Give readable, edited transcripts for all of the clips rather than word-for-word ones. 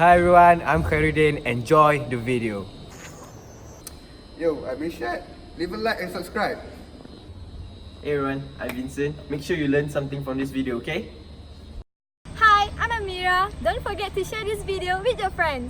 Hi everyone, I'm Khairuddin. Enjoy the video. Yo, I'm Ishad. Leave a like and subscribe. Hey everyone, I'm Vincent. Make sure you learn something from this video, okay? Hi, I'm Amira. Don't forget to share this video with your friends.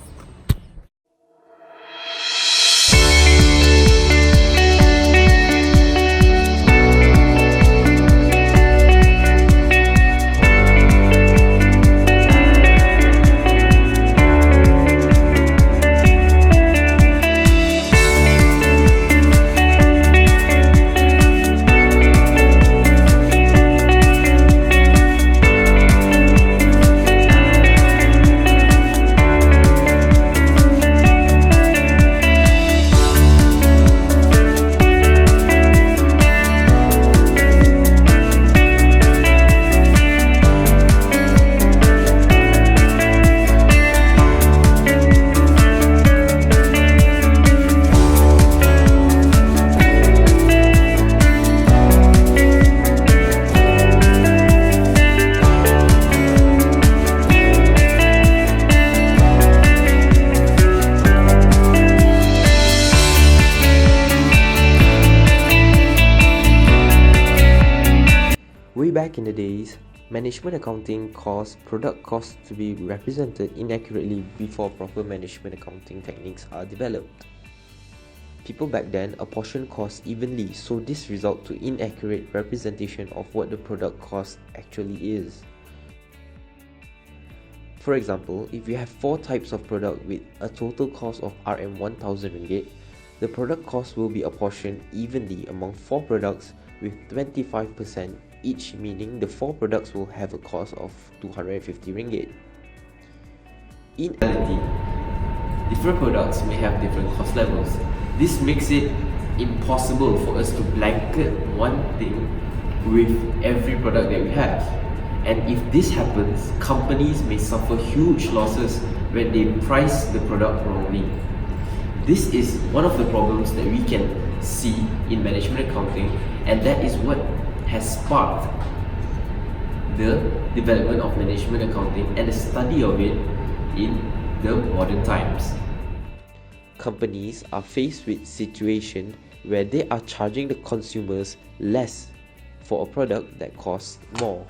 Way back in the days, management accounting caused product costs to be represented inaccurately before proper management accounting techniques are developed. People back then apportioned costs evenly, so this resulted to inaccurate representation of what the product cost actually is. For example, if you have 4 types of product with a total cost of Rm1000 ringgit, the product cost will be apportioned evenly among 4 products with 25% each, meaning the 4 products will have a cost of 250 ringgit. In reality, different products may have different cost levels. This makes it impossible for us to blanket one thing with every product that we have. And if this happens, companies may suffer huge losses when they price the product wrongly. This is one of the problems that we can see in management accounting, and that is what has sparked the development of management accounting and the study of it in the modern times. Companies are faced with situation where they are charging the consumers less for a product that costs more.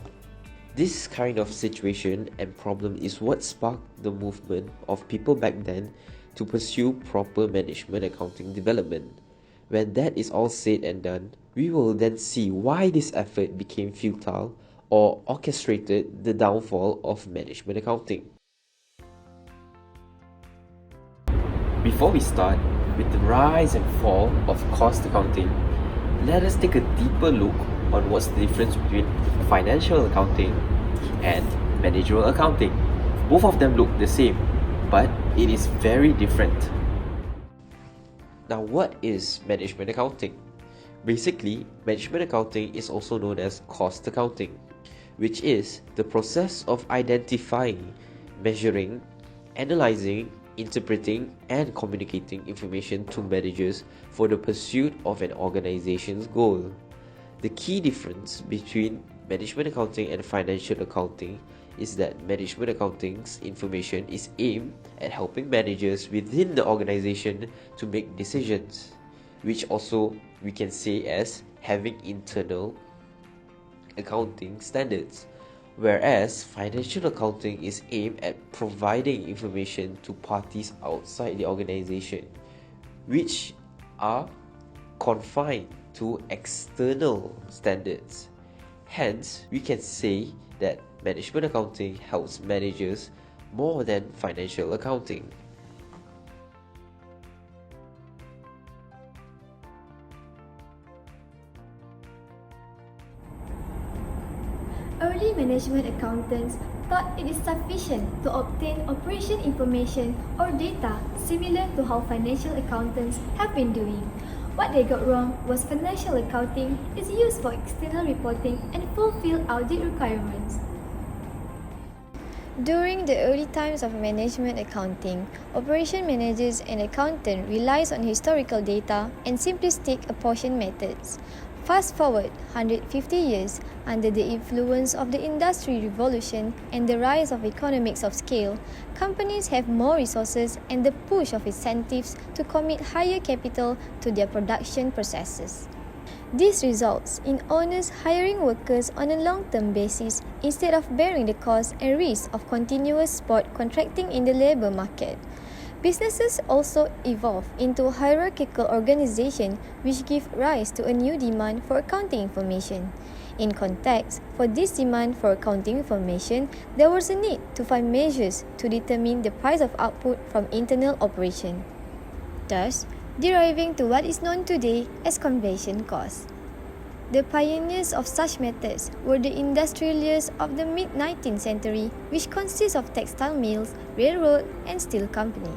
This kind of situation and problem is what sparked the movement of people back then to pursue proper management accounting development. When that is all said and done, we will then see why this effort became futile or orchestrated the downfall of management accounting. Before we start with the rise and fall of cost accounting, let us take a deeper look on what's the difference between financial accounting and managerial accounting. Both of them look the same, but it is very different. Now, what is management accounting? Basically, management accounting is also known as cost accounting, which is the process of identifying, measuring, analyzing, interpreting, and communicating information to managers for the pursuit of an organization's goal. The key difference between management accounting and financial accounting is that management accounting's information is aimed at helping managers within the organization to make decisions, which also we can say as having internal accounting standards, whereas financial accounting is aimed at providing information to parties outside the organization, which are confined to external standards. Hence, we can say that management accounting helps managers more than financial accounting. Early management accountants thought it is sufficient to obtain operation information or data similar to how financial accountants have been doing. What they got wrong was financial accounting is used for external reporting and fulfill audit requirements. During the early times of management accounting, operation managers and accountant relies on historical data and simplistic apportion methods. Fast forward 150 years, under the influence of the Industry Revolution and the rise of economics of scale, companies have more resources and the push of incentives to commit higher capital to their production processes. This results in owners hiring workers on a long-term basis instead of bearing the cost and risk of continuous spot contracting in the labour market. Businesses also evolve into a hierarchical organization which give rise to a new demand for accounting information. In context, for this demand for accounting information, there was a need to find measures to determine the price of output from internal operation, thus deriving to what is known today as conversion cost. The pioneers of such methods were the industrialists of the mid-19th century, which consists of textile mills, railroad, and steel company.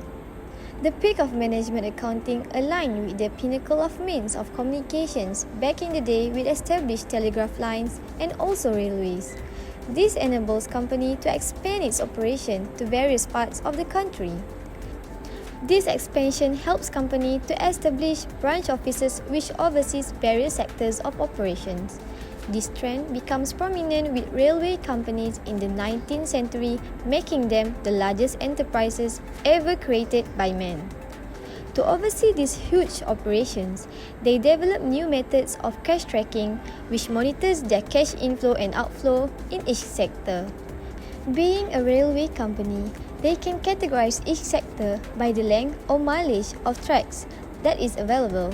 The peak of management accounting aligned with the pinnacle of means of communications back in the day with established telegraph lines and also railways. This enables company to expand its operation to various parts of the country. This expansion helps company to establish branch offices which oversees various sectors of operations. This trend becomes prominent with railway companies in the 19th century, making them the largest enterprises ever created by man. To oversee these huge operations, they develop new methods of cash tracking, which monitors their cash inflow and outflow in each sector. Being a railway company, they can categorize each sector by the length or mileage of tracks that is available.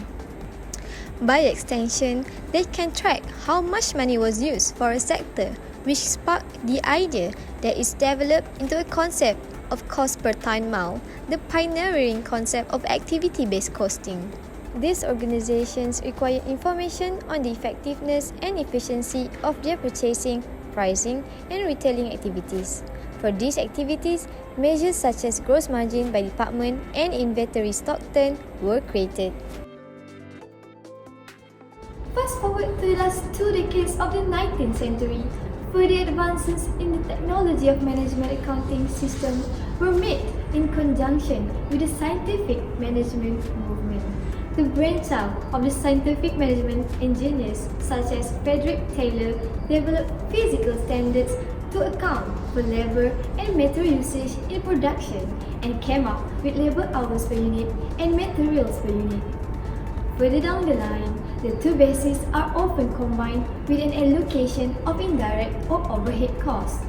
By extension, they can track how much money was used for a sector, which sparked the idea that is developed into a concept of cost per ton mile, the pioneering concept of activity-based costing. These organizations require information on the effectiveness and efficiency of their purchasing, pricing, and retailing activities. For these activities, measures such as gross margin by department and inventory stock turn were created. Fast forward to the last 2 decades of the 19th century, further advances in the technology of management accounting systems were made in conjunction with the scientific management movement. The brainchild of the scientific management engineers such as Frederick Taylor developed physical standards to account for labor and material usage in production and came up with labor hours per unit and materials per unit. Further down the line, the two bases are often combined with an allocation of indirect or overhead costs.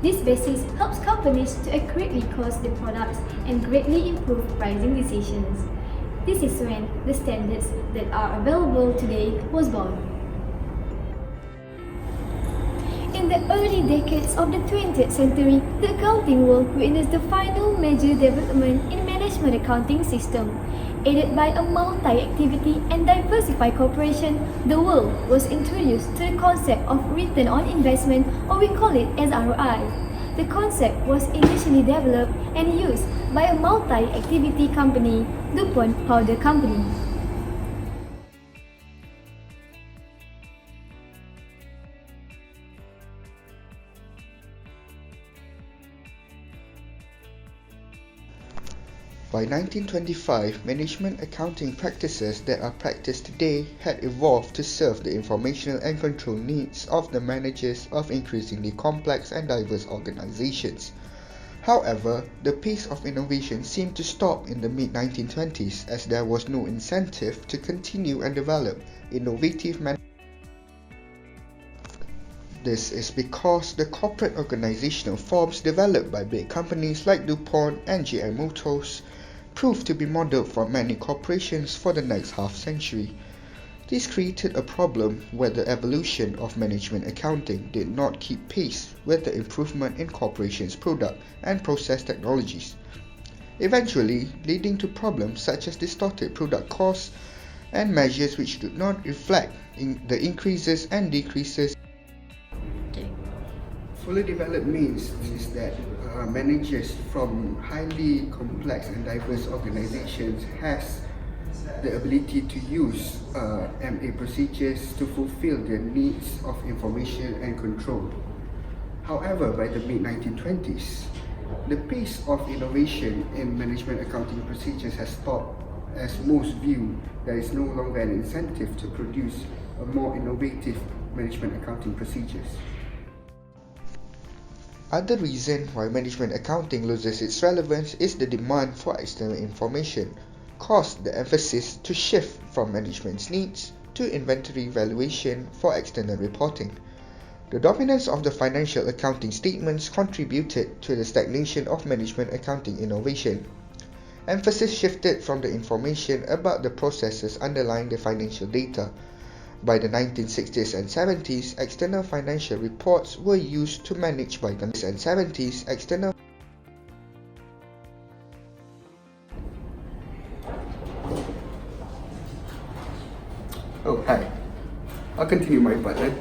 This basis helps companies to accurately cost their products and greatly improve pricing decisions. This is when the standards that are available today was born. In the early decades of the 20th century, the accounting world witnessed the final major development in management accounting system. Aided by a multi-activity and diversified corporation, the world was introduced to the concept of return on investment, or we call it as ROI. The concept was initially developed and used by a multi-activity company, DuPont Powder Company. By 1925, management accounting practices that are practiced today had evolved to serve the informational and control needs of the managers of increasingly complex and diverse organizations. However, the pace of innovation seemed to stop in the mid-1920s as there was no incentive to continue and develop innovative This is because the corporate organizational forms developed by big companies like DuPont and GM Motors proved to be modeled for many corporations for the next half-century. This created a problem where the evolution of management accounting did not keep pace with the improvement in corporations' product and process technologies, eventually leading to problems such as distorted product costs and measures which do not reflect the increases and decreases. Fully developed means is that managers from highly complex and diverse organizations has the ability to use MA procedures to fulfill their needs of information and control. However, by the mid-1920s, the pace of innovation in management accounting procedures has stopped, as most view there is no longer an incentive to produce a more innovative management accounting procedures. Other reason why management accounting loses its relevance is the demand for external information, caused the emphasis to shift from management's needs to inventory valuation for external reporting. The dominance of the financial accounting statements contributed to the stagnation of management accounting innovation. Emphasis shifted from the information about the processes underlying the financial data. By the 1960s and 70s, external financial reports were used to manage by the 1970s external Oh, hi. I'll continue my part then.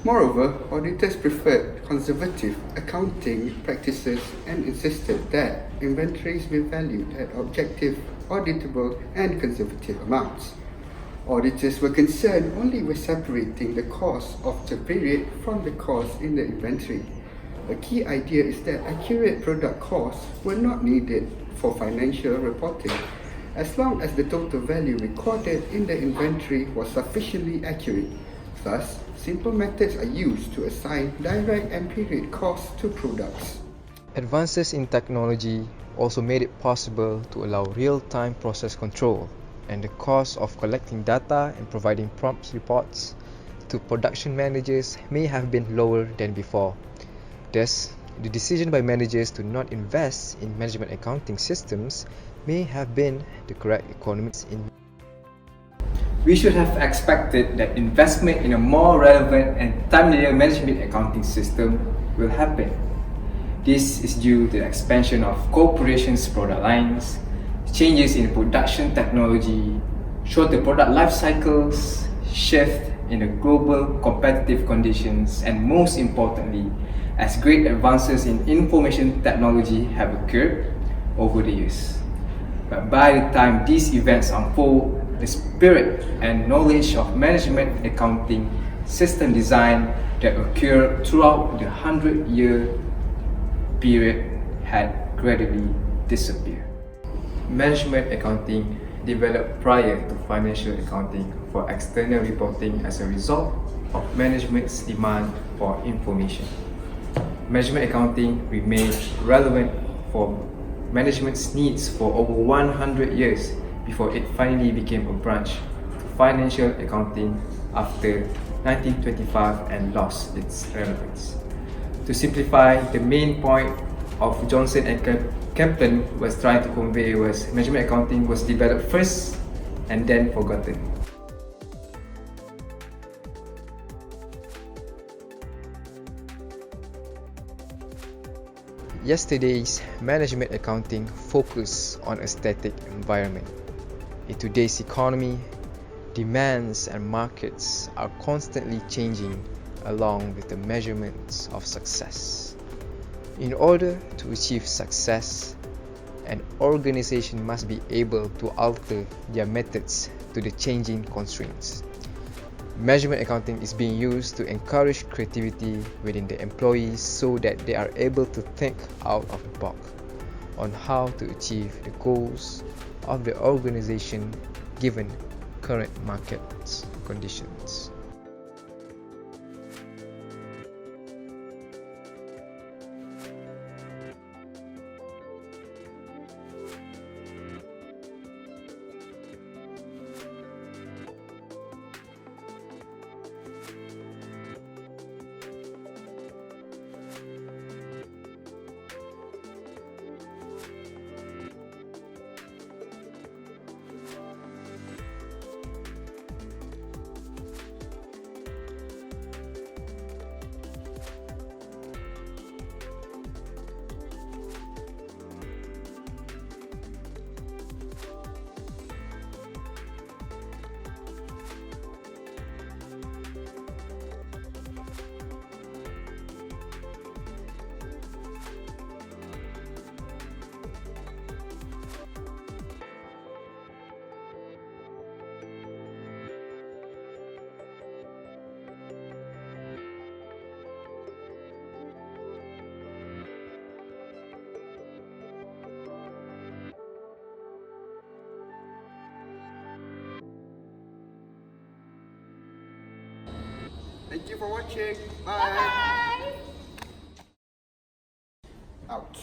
Moreover, auditors preferred conservative accounting practices and insisted that inventories be valued at objective, auditable, and conservative amounts. Auditors were concerned only with separating the cost of the period from the cost in the inventory. A key idea is that accurate product costs were not needed for financial reporting, as long as the total value recorded in the inventory was sufficiently accurate. Thus, simple methods are used to assign direct and period costs to products. Advances in technology also made it possible to allow real-time process control, and the cost of collecting data and providing prompt reports to production managers may have been lower than before. Thus, the decision by managers to not invest in management accounting systems may have been the correct economics in. We should have expected that investment in a more relevant and timelier management accounting system will happen. This is due to the expansion of corporations' product lines, changes in production technology, shorter product life cycles, shift in the global competitive conditions, and most importantly, as great advances in information technology have occurred over the years. But by the time these events unfold, the spirit and knowledge of management accounting system design that occurred throughout the 100-year period had gradually disappeared. Management accounting developed prior to financial accounting for external reporting as a result of management's demand for information. Management accounting remained relevant for management's needs for over 100 years before it finally became a branch to financial accounting after 1925 and lost its relevance. To simplify, the main point of Johnson and Kempton was trying to convey was management accounting was developed first and then forgotten. Yesterday's management accounting focused on a static environment. In today's economy, demands and markets are constantly changing along with the measurements of success. In order to achieve success, an organization must be able to alter their methods to the changing constraints. Measurement accounting is being used to encourage creativity within the employees so that they are able to think out of the box on how to achieve the goals of the organization given current market conditions. Thank you for watching. Bye. Bye. Out.